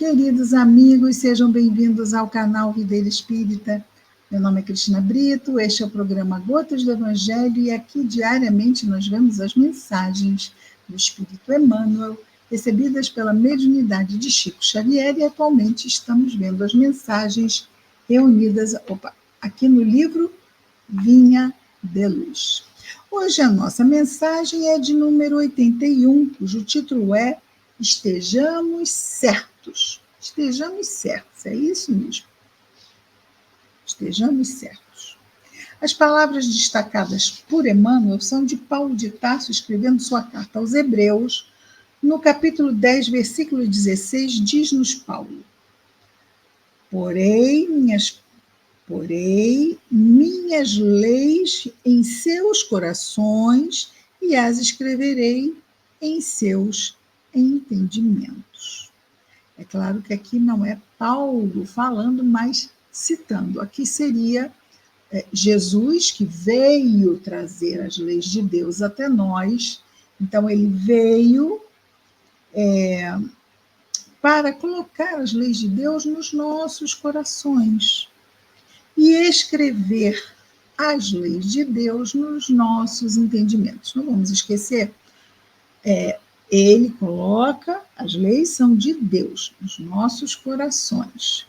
Queridos amigos, sejam bem-vindos ao canal Videira Espírita. Meu nome é Cristina Brito, este é o programa Gotas do Evangelho e aqui diariamente nós vemos as mensagens do Espírito Emmanuel recebidas pela mediunidade de Chico Xavier e atualmente estamos vendo as mensagens reunidas aqui no livro Vinha de Luz. Hoje a nossa mensagem é de número 81, cujo título é Estejamos certos. Estejamos certos, é isso mesmo. Estejamos certos. As palavras destacadas por Emmanuel são de Paulo de Tarso, escrevendo sua carta aos Hebreus, no capítulo 10, versículo 16, diz-nos Paulo: Porém, minhas leis em seus corações e as escreverei em seus entendimentos. É claro que aqui não é Paulo falando, mas citando. Aqui seria Jesus, que veio trazer as leis de Deus até nós. Então, ele veio para colocar as leis de Deus nos nossos corações e escrever as leis de Deus nos nossos entendimentos. Não vamos esquecer, ele coloca, as leis são de Deus nos nossos corações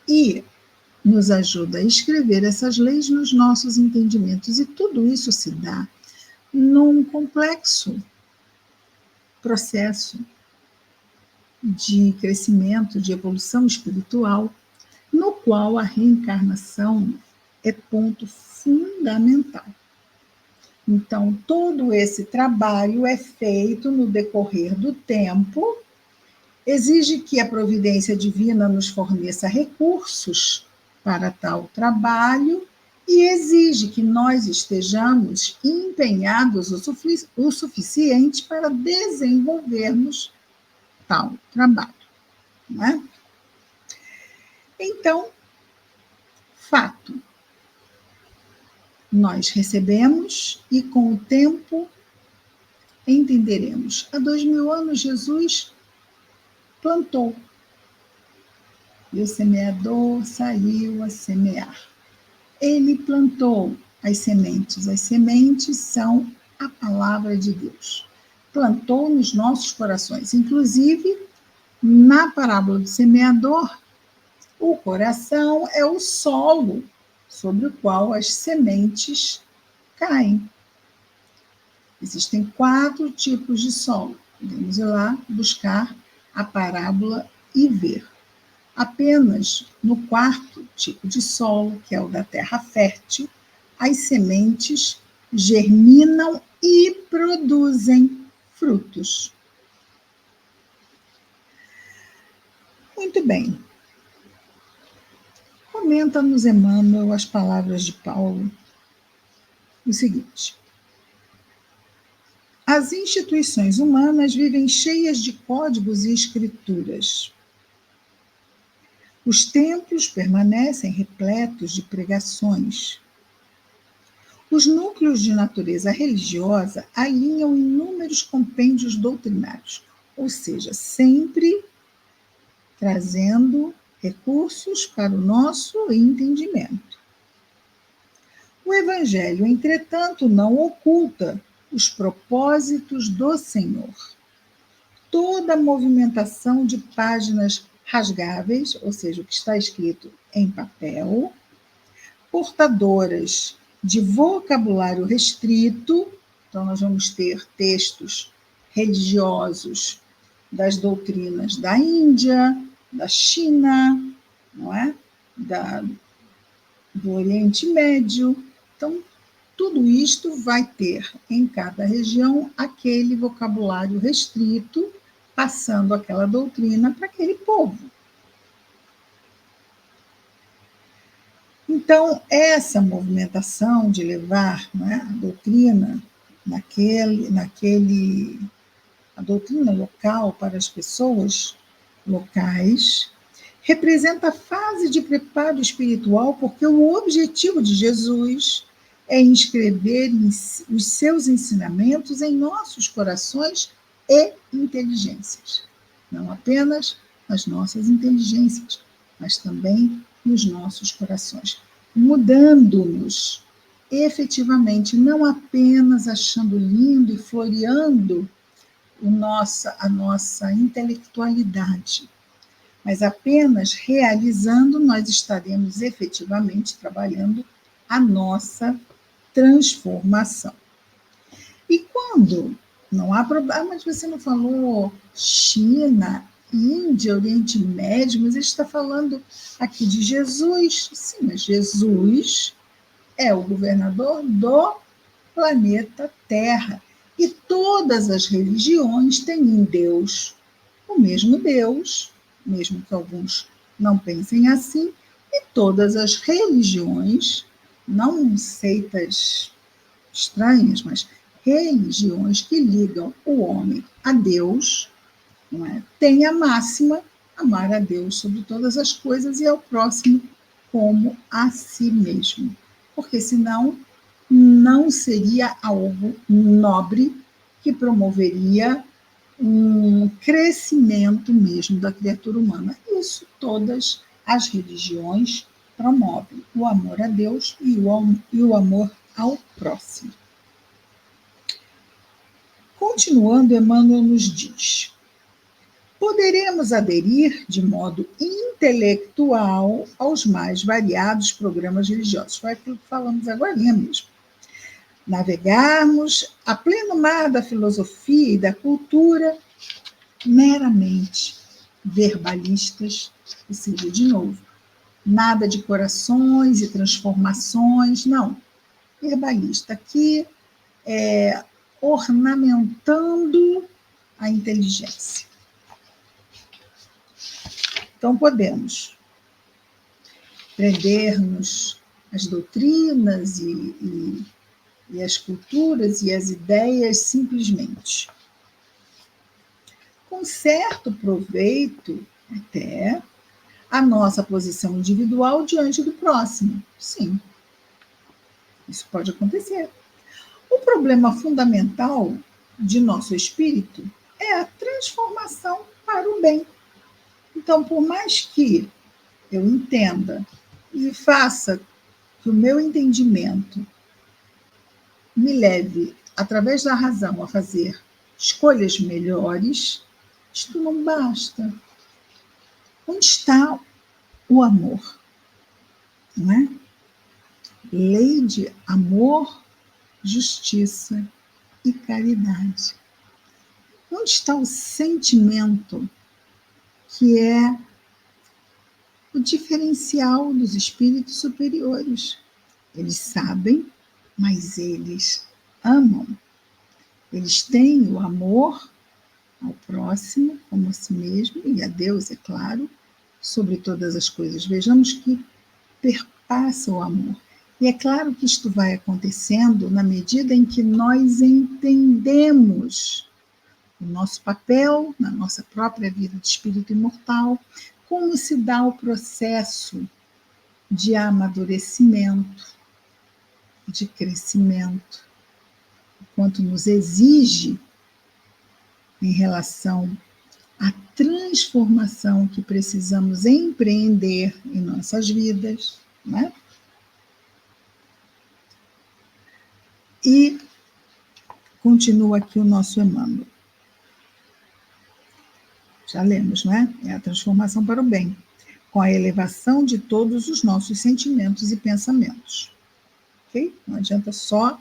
e nos ajuda a escrever essas leis nos nossos entendimentos. E tudo isso se dá num complexo processo de crescimento, de evolução espiritual, no qual a reencarnação é ponto fundamental. Então, todo esse trabalho é feito no decorrer do tempo, exige que a providência divina nos forneça recursos para tal trabalho e exige que nós estejamos empenhados o suficiente para desenvolvermos tal trabalho, não é? Então, fato, nós recebemos e com o tempo entenderemos. Há 2000 anos Jesus plantou e o semeador saiu a semear. Ele plantou as sementes são a palavra de Deus. Plantou nos nossos corações, inclusive na parábola do semeador, o coração é o solo sobre o qual as sementes caem. Existem 4 tipos de solo. Podemos ir lá buscar a parábola e ver. Apenas no 4º tipo de solo, que é o da terra fértil, as sementes germinam e produzem frutos. Muito bem. Comenta-nos Emmanuel as palavras de Paulo o seguinte: as instituições humanas vivem cheias de códigos e escrituras. Os templos permanecem repletos de pregações. Os núcleos de natureza religiosa alinham inúmeros compêndios doutrinários, ou seja, sempre trazendo recursos para o nosso entendimento. O Evangelho, entretanto, não oculta os propósitos do Senhor. Toda a movimentação de páginas rasgáveis, ou seja, o que está escrito em papel, portadoras de vocabulário restrito, então nós vamos ter textos religiosos das doutrinas da Índia, da China, não é? Do Oriente Médio. Então, tudo isto vai ter em cada região aquele vocabulário restrito, passando aquela doutrina para aquele povo. Então, essa movimentação de levar, não é, a doutrina a doutrina local para as pessoas locais, representa a fase de preparo espiritual, porque o objetivo de Jesus é inscrever os seus ensinamentos em nossos corações e inteligências. Não apenas nas nossas inteligências, mas também nos nossos corações, mudando-nos efetivamente, não apenas achando lindo e floreando a nossa intelectualidade, mas apenas realizando, nós estaremos efetivamente trabalhando a nossa transformação. E quando não há problema, mas você não falou China, Índia, Oriente Médio, mas ele está falando aqui de Jesus. Sim, mas Jesus é o governador do planeta Terra. E todas as religiões têm em Deus o mesmo Deus, mesmo que alguns não pensem assim, e todas as religiões, não seitas estranhas, mas religiões que ligam o homem a Deus, não é? Tem a máxima amar a Deus sobre todas as coisas e ao próximo como a si mesmo. Porque senão não seria algo nobre que promoveria um crescimento mesmo da criatura humana. Isso todas as religiões promovem, o amor a Deus e o amor ao próximo. Continuando, Emmanuel nos diz: poderemos aderir de modo intelectual aos mais variados programas religiosos. Foi aquilo que falamos agora mesmo. Navegarmos a pleno mar da filosofia e da cultura meramente verbalistas, ou seja, de novo, nada de corações e transformações, não. Verbalista aqui é ornamentando a inteligência. Então, podemos prender-nos às doutrinas e as culturas e as ideias simplesmente, com certo proveito até a nossa posição individual diante do próximo. Sim, isso pode acontecer. O problema fundamental de nosso espírito é a transformação para o bem. Então, por mais que eu entenda e faça que o meu entendimento me leve, através da razão, a fazer escolhas melhores, isto não basta. Onde está o amor? Não é? Lei de amor, justiça e caridade. Onde está o sentimento que é o diferencial dos espíritos superiores? Eles sabem, mas eles amam. Eles têm o amor ao próximo, como a si mesmo, e a Deus, é claro, sobre todas as coisas. Vejamos que perpassa o amor. E é claro que isto vai acontecendo na medida em que nós entendemos o nosso papel na nossa própria vida de espírito imortal, como se dá o processo de amadurecimento, de crescimento, quanto nos exige em relação à transformação que precisamos empreender em nossas vidas, né? E continua aqui o nosso Emmanuel. Já lemos, né? É a transformação para o bem, com a elevação de todos os nossos sentimentos e pensamentos. Ok? Não adianta só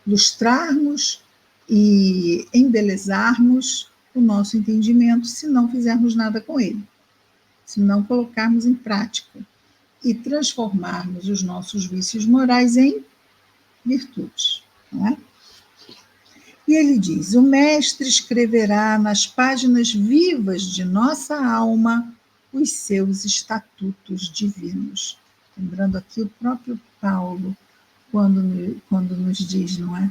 lustrarmos e embelezarmos o nosso entendimento se não fizermos nada com ele, se não colocarmos em prática e transformarmos os nossos vícios morais em virtudes. Não é? E ele diz: o mestre escreverá nas páginas vivas de nossa alma os seus estatutos divinos. Lembrando aqui o próprio Paulo, quando nos diz, não é?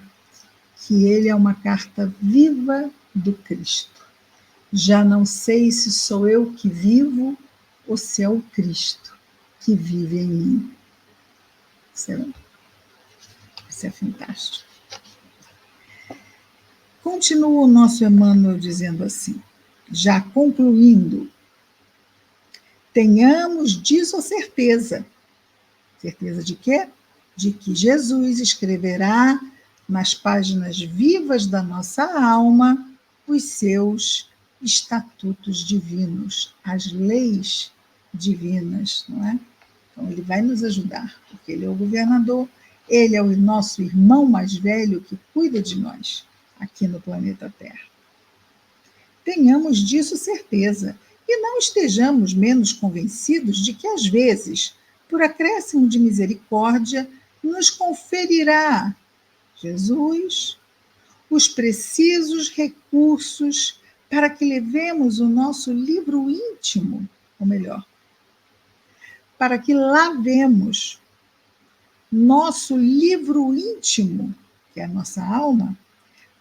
Que ele é uma carta viva do Cristo. Já não sei se sou eu que vivo ou se é o Cristo que vive em mim. Isso é fantástico. Continua o nosso Emmanuel dizendo assim, já concluindo Tenhamos disso a certeza. Certeza de quê? De que Jesus escreverá nas páginas vivas da nossa alma os seus estatutos divinos, as leis divinas, não é? Então, ele vai nos ajudar, porque ele é o governador, ele é o nosso irmão mais velho que cuida de nós aqui no planeta Terra. Tenhamos disso certeza e não estejamos menos convencidos de que, às vezes, por acréscimo de misericórdia, nos conferirá Jesus os precisos recursos para que levemos o nosso livro íntimo, ou melhor, para que lavemos nosso livro íntimo, que é a nossa alma,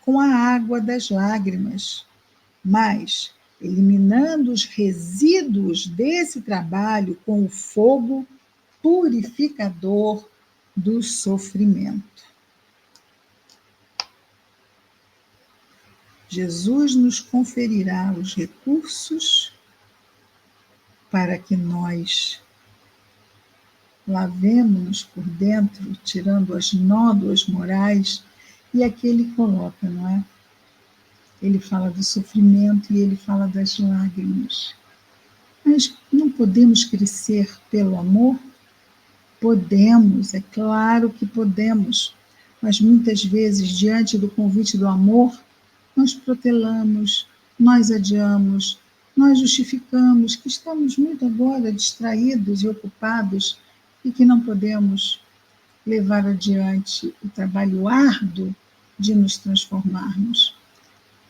com a água das lágrimas, mas eliminando os resíduos desse trabalho com o fogo purificador do sofrimento. Jesus nos conferirá os recursos para que nós lavemos-nos por dentro, tirando as nódoas morais, e aqui ele coloca, não é? Ele fala do sofrimento e ele fala das lágrimas. Mas não podemos crescer pelo amor? Podemos, é claro que podemos, mas muitas vezes, diante do convite do amor, nós protelamos, nós adiamos, nós justificamos que estamos muito agora distraídos e ocupados e que não podemos levar adiante o trabalho árduo de nos transformarmos.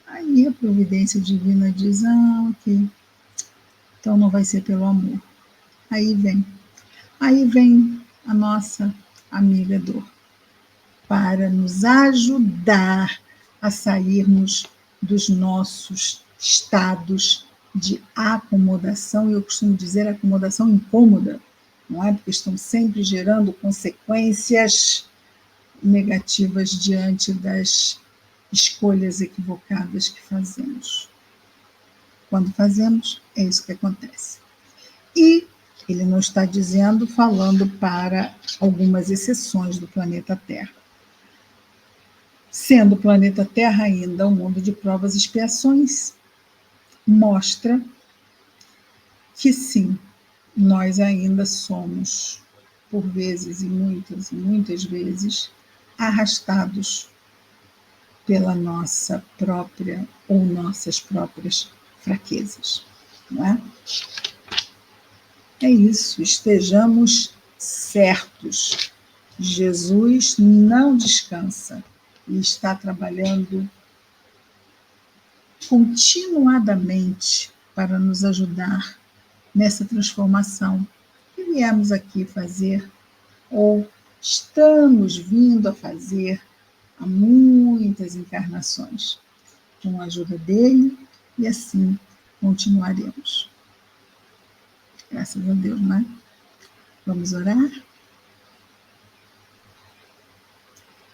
Aí a providência divina diz, ok, então não vai ser pelo amor. Aí vem a nossa amiga dor, para nos ajudar a sairmos dos nossos estados de acomodação, e eu costumo dizer acomodação incômoda, não é? Porque estão sempre gerando consequências negativas diante das escolhas equivocadas que fazemos. Quando fazemos, é isso que acontece. E ele não está dizendo, falando para algumas exceções do planeta Terra. Sendo o planeta Terra ainda um mundo de provas e expiações, mostra que sim, nós ainda somos, por vezes e muitas vezes, arrastados pela nossa própria ou nossas próprias fraquezas, não é? É isso, estejamos certos. Jesus não descansa e está trabalhando continuadamente para nos ajudar nessa transformação que viemos aqui fazer, ou estamos vindo a fazer há muitas encarnações, com a ajuda dele, e assim continuaremos. Graças a Deus, não é? Vamos orar?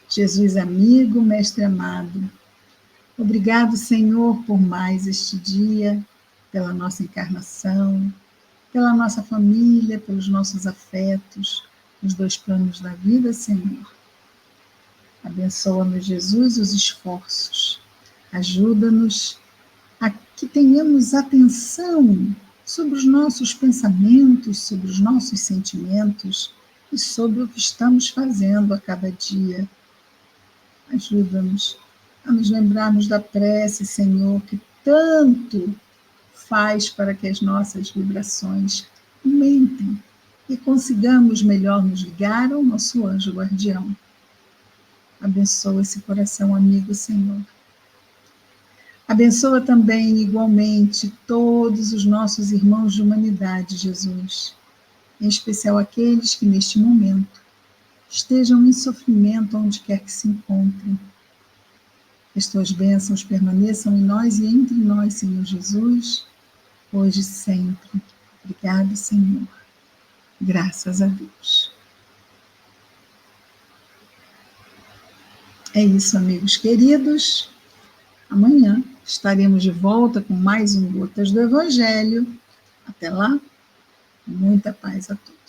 Jesus amigo, mestre amado, obrigado, Senhor, por mais este dia, pela nossa encarnação, pela nossa família, pelos nossos afetos, os dois planos da vida, Senhor. Abençoa-nos, Jesus, os esforços. Ajuda-nos a que tenhamos atenção sobre os nossos pensamentos, sobre os nossos sentimentos e sobre o que estamos fazendo a cada dia. Ajuda-nos a nos lembrarmos da prece, Senhor, que tanto faz para que as nossas vibrações aumentem e consigamos melhor nos ligar ao nosso anjo guardião. Abençoa esse coração amigo, Senhor. Abençoa também, igualmente, todos os nossos irmãos de humanidade, Jesus, em especial aqueles que, neste momento, estejam em sofrimento onde quer que se encontrem. Que as tuas bênçãos permaneçam em nós e entre nós, Senhor Jesus, hoje e sempre. Obrigado, Senhor. Graças a Deus. É isso, amigos queridos. Amanhã estaremos de volta com mais um Gotas do Evangelho. Até lá. Muita paz a todos.